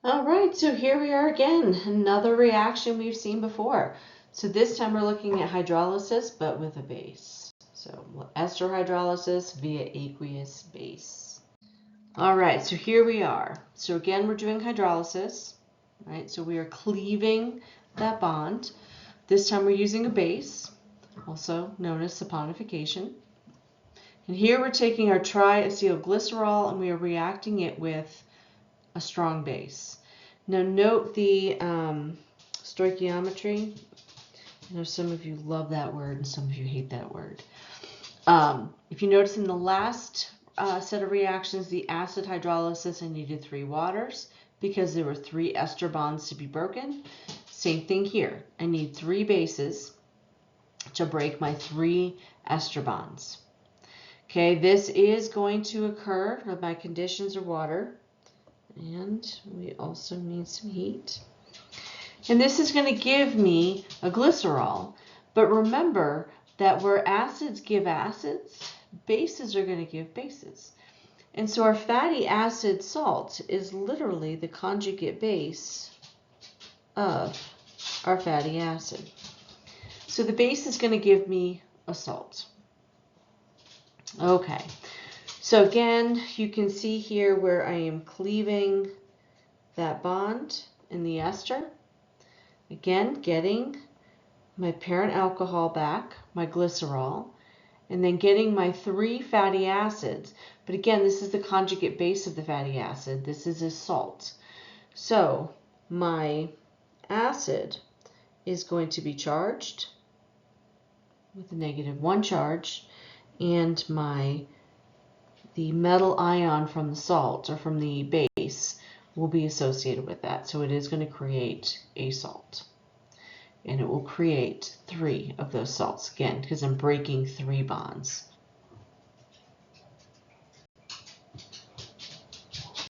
All right, so here we are again, another reaction we've seen before. So this time we're looking at hydrolysis, but with a base. So ester hydrolysis via aqueous base. All right, so here we are. So again, we're doing hydrolysis, right? So we are cleaving that bond. This time we're using a base, also known as saponification. And here we're taking our triacylglycerol and we are reacting it with a strong base. Now note the stoichiometry. I know some of you love that word and some of you hate that word. If you notice in the last set of reactions, the acid hydrolysis, I needed 3 waters because there were 3 ester bonds to be broken. Same thing here. I need 3 bases to break my 3 ester bonds. Okay, this is going to occur, my conditions are water, and we also need some heat. And this is going to give me a glycerol. But remember that where acids give acids, bases are going to give bases. And so our fatty acid salt is literally the conjugate base of our fatty acid. So the base is going to give me a salt. Okay, so again, you can see here where I am cleaving that bond in the ester. Again, getting my parent alcohol back, my glycerol, and then getting my 3 fatty acids. But again, this is the conjugate base of the fatty acid. This is a salt. So my acid is going to be charged with a -1 charge, and the metal ion from the salt or from the base will be associated with that. So it is going to create a salt. And it will create 3 of those salts, again, because I'm breaking 3 bonds.